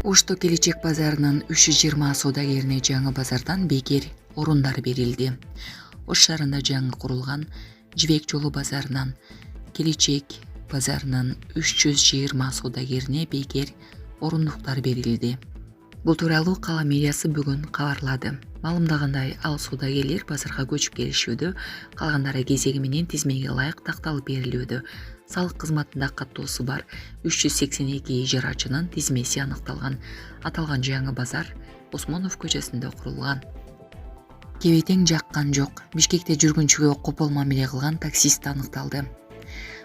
Ошто Келечек базарынын 320 соодагерине жаңы базардан бекер орундар берилди. Ош шаарында жаңы курулган Жибек жолу базарынан Келечек базарынын 320 соодагерине бекер орундуктар берилди. Бул тууралуу кала мэриясы бүгүн кабарлады. Маалымдагандай, ал соодагерлер базарга көчүп келишүүдө, калгандары кезеги менен тизмеге ылайык такталып берилүүдө. Салык кызматында каттоосу бар 382 ижарачынын тизмеси аныкталган. Аталган жаңы базар Осмонов көчөсүндө курулган. Кебетең жаккан жок. Бишкекте жүргүнчүгө копол мамиле кылган таксист аныкталды.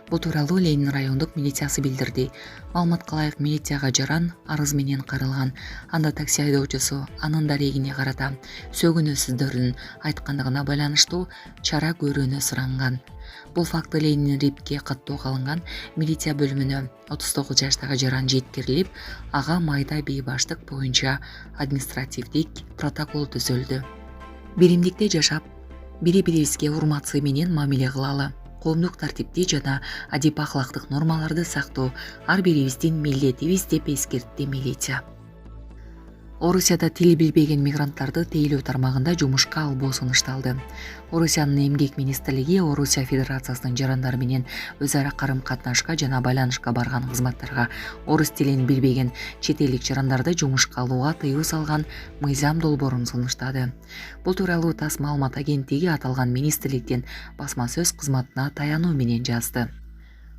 Бул тууралуу Ленин райондук милициясы билдирди. Маалыматка ылайык, милицияга жаран арыз менен каралган. Анда такси айдоочусу анын дарегине карата сөгүнүүсүздөрдүн айткандыгына байланыштуу чара көрүүнү суранган. Бул факты Ленин рипке каттоого алынган. Милиция бөлүмүнө 39 жаштагы жаран жеткирилип, ага майда бейбаштык боюнча административдик протокол түзүлдү. Биримдикте жашап, бири-бирибизге урмат-сый менен мамиле кылалы. Коомдук тартипти жана адип ахлактык нормаларды сактоо ар бирибиздин милдетибиз деп эскертти милиция. Орусияда тили билбеген мигранттарды тейлөө тармагында жумушка албоо сунушталды. Орусиянын эмгек министрлиги Орусия Федерациясынын жарандары менен өз ара карым-катнашка жана байланышка барган кызматтарга орус тилин билбеген чет элдик жарандарды жумушка алууга тыюу салган мыйзам долбоорун сунуштады. Бул тууралуу ТАСС маалымат агенттиги аталган министрликтин басма сөз кызматына таянуу менен жазды.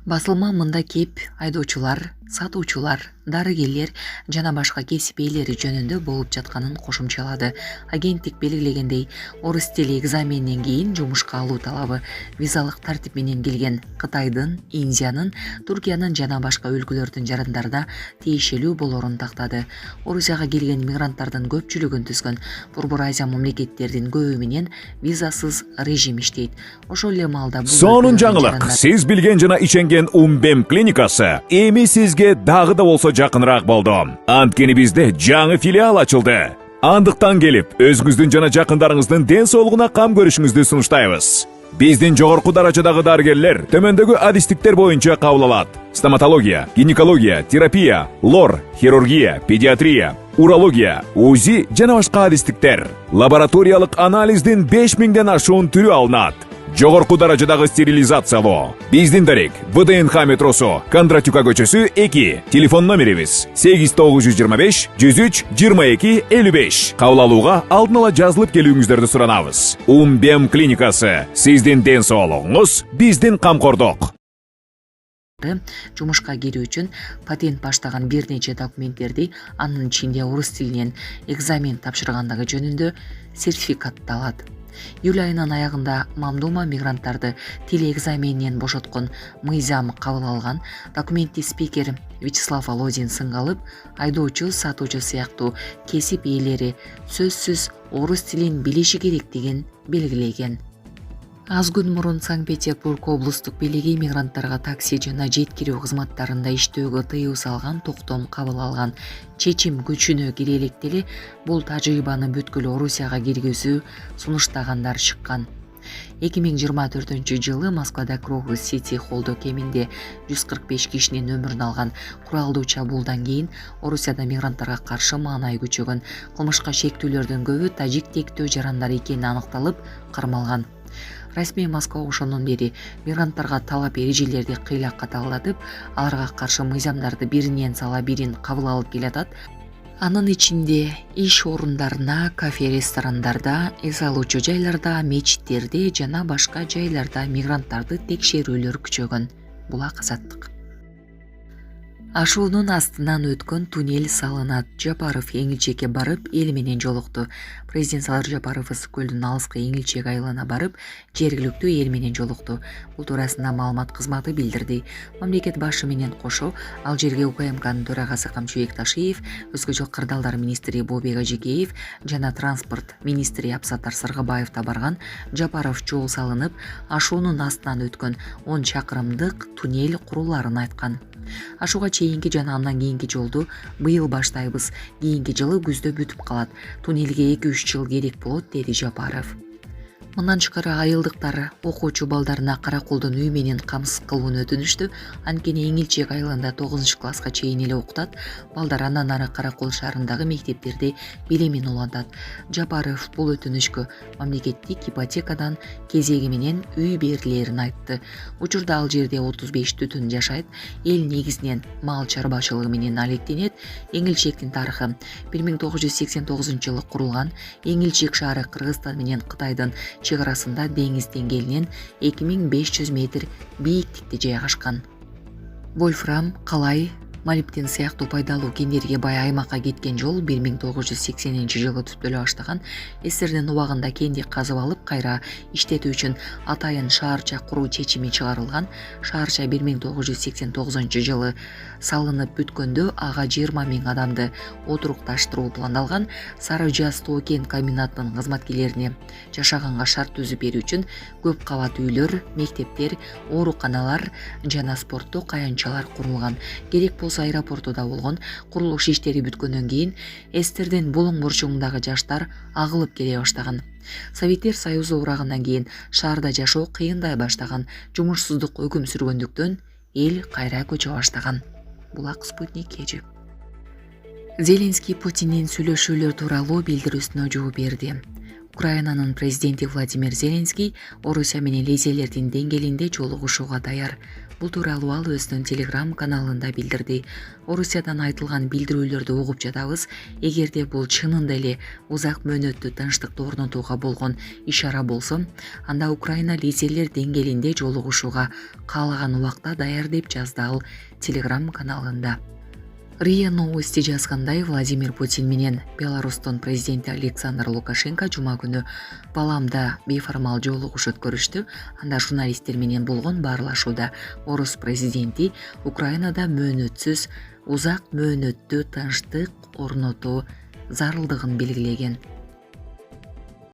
Басылма мында кеп айдоочулар, сатуучулар, дарыгерлер жана башка кесип ээлери жөнүндө болуп жатканын кошумчалады. Агенттик белгилегендей, орус тили экзаменинен кийин жумушка алуу талабы визалык тартип менен келген Кытайдын, Индиянын, Туркиянын жана башка өлкөлөрдүн жарандарына тиешелүү болорун тактады. Орусияга келген мигранттардын көпчүлүгүн түзгөн Борбор Азия мамлекеттердин көбү менен визасыз режим иштейт. Ошол эле маалда сонун жаңылык, сиз билген жана иченген Умбем клиникасы эми сизге дагы да болсо жакыныраак болду. Анткени бизде жаңы филиал ачылды. Андыктан келип, өзүңүздүн жана жакындарыңыздын ден соолугуна кам көрүшүңүздү сунуштайбыз. Биздин жогорку даражадагы дарыгерлер төмөндөгү адистиктер боюнча кабыл алат: стоматология, гинекология, терапия, лор, хирургия, педиатрия, урология, УЗИ жана башка адистиктер. Лабораториялык анализдин 5000ден ашуун түрү алынат. Жогорку даражадагы стерилизациялоо. Биздин дарек ВДНХ метросу, Кондратюка көчөсү 2. Телефон номерибиз 8925 103 22 55. Кабыл алууга алдын ала жазылып келүүңүздөрдү суранабыз. Умбем клиникасы. Сиздин ден соолугуңуз, биздин камкордук. Жумушка кирүү үчүн патент баштаган бир нече документтерди, анын ичинде орус тилинен экзамен тапшыргандыгы жөнүндө сертификатты алат. Июль айынын аягында Мамдума мигранттарды тил экзаменинен бошоткон мыйзам кабыл алган. Документти спикер Вячеслав Володин сынга алып, айдоочу, сатуучу сыяктуу кесип ээлери сөзсүз орус тилин билиши керектигин белгилеген. Аз күн мурун Санкт-Петербург облустук бийлиги мигранттарга такси жана жеткирүү кызматтарында иштөөгө тыюу салган токтом кабыл алган. Чечим күчүнө кире электеле бул тажрыйбаны бүткүл Орусияга киргизүү сунуштагандар чыккан. 2024 Москвада Крокус Сити холдо кеминде 145 кишинин өмүрүн алган куралдуу чабуулдан кийин Орусияда мигранттарга каршы маанай күчөгөн. Кылмышка шектүүлөрдүн көбү тажик тектөө жарандар экени аныкталып, кармалган. Расмий Москва ошондон бери мигранттарга талап эрежелерди кыйла катаалатып, аларга каршы мыйзамдарды биринен сала бирин кабыл алып келатат. Анын ичинде иш орундарына, кафе, ресторандарда, эс алуучу жайларда, мечиттерде жана башка жайларда мигранттарды текшерүүлөр күчөгөн. Булак Азаттык. Ашуунун астынан өткөн туннель салынат. Жапаров Эңилчекке барып, эл менен жолукту. Президент Садыр Жапаров Ысык көлдүн алыскы Эңилчек айылына барып, жергиликтүү эл менен жолукту. Бул туурасында маалымат кызматы билдирди. Мамлекет башы менен кошо ал жерге УКМКнын төрагасы Камчыбек Ташиев, өзгө жок кырдаалдар министри Бообек Ажекеев жана транспорт министри Абсаттар Саргыбаев да барган. Жапаров жол салынып, ашуунун астынан өткөн 10 чакырымдык туннель куруларын айткан. Ашууга чейинки жана андан кийинки жолду быйыл баштайбыз. Кийинки жылы күздө бүтүп калат. Туннелге 2-3 жыл керек болот, деди Жапаров. Мындан тышкары айылдыктар окуучу балдарына каракулдун үй менен камсыз кылууну өтүнүштү. Анткени Эңилчек айылында 9-класска чейин эле окутат. Балдар андан ары Каракул шаарындагы мектептерде билимин улантат. Жапаров бул өтүнүшкө мамлекеттик ипотекадан кезеги менен үй берилерин айтты. Учурда ал жерде 35 түтүн жашайт. Эл негизинен мал чарбачылыгы менен алектенет. Эңилчектин тарыхы 1989-жылы курулган. Эңилчек шаары Кыргызстан менен Кытайдын чек арасында деңиз деңгээлинен 2500 метр бийиктикте жайгашкан. Вольфрам, калай, молибден сыяктуу пайдалуу кендерге бай аймакка кеткен жол 1980-жылы түптөлө баштаган. Эстердин убагында кенди казып алып, кайра иштетүү үчүн атайын шаарча куруу чечими чыгарылган. Шаарча 1989-жылы салынып бүткөндө ага 20 000 адамды отурукташтыруу пландалган. Сары Жаз тоо кен комбинатынын кызматкерлерине жашаганга шарт түзүп берүү үчүн көп кабат үйлөр, мектептер, ооруканалар жана спорттук аянтчалар курулган. Керек болсо аэропорту да болгон. Курулуш иштери бүткөндөн кийин Эстердин булуң бурчугундагы жаштар агылып келе баштаган. Советтер Союзу урагынан кийин шаарда жашоо кыйындай баштаган. Жумушсуздук өкүм сүргөндүктөн эл кайра көчө баштаган. Булак Спутник кечи. Зеленский Путиндин сүйлөшүүлөр тууралуу билдирүүсүнө жооп берди. Украинанын президенти Владимир Зеленский Орусия менен лидерлердин деңгээлинде жолугушууга даяр. Бул тууралуу ал өзүнүн Telegram каналында билдирди. Орусиядан айтылган билдирүүлөрдү угуп жатабыз. Эгерде бул чынында эле узак мөөнөттүү тынчтыкты орнотууга болгон ишара болсо, анда Украина лидерлер деңгээлинде жолугушууга каалаган убакта даяр деп жазды ал Telegram каналында. РИА Новости жазгандай, Владимир Путин менен Беларустун президенти Александр Лукашенко жума күнү Паламда бейформал жолугуш өткөрүштү. Анда журналисттер менен болгон баарлашууда Орус президенти Украинада мөөнөтсүз узак мөөнөттүү тынчтык орнотуу зарылдыгын белгилеген.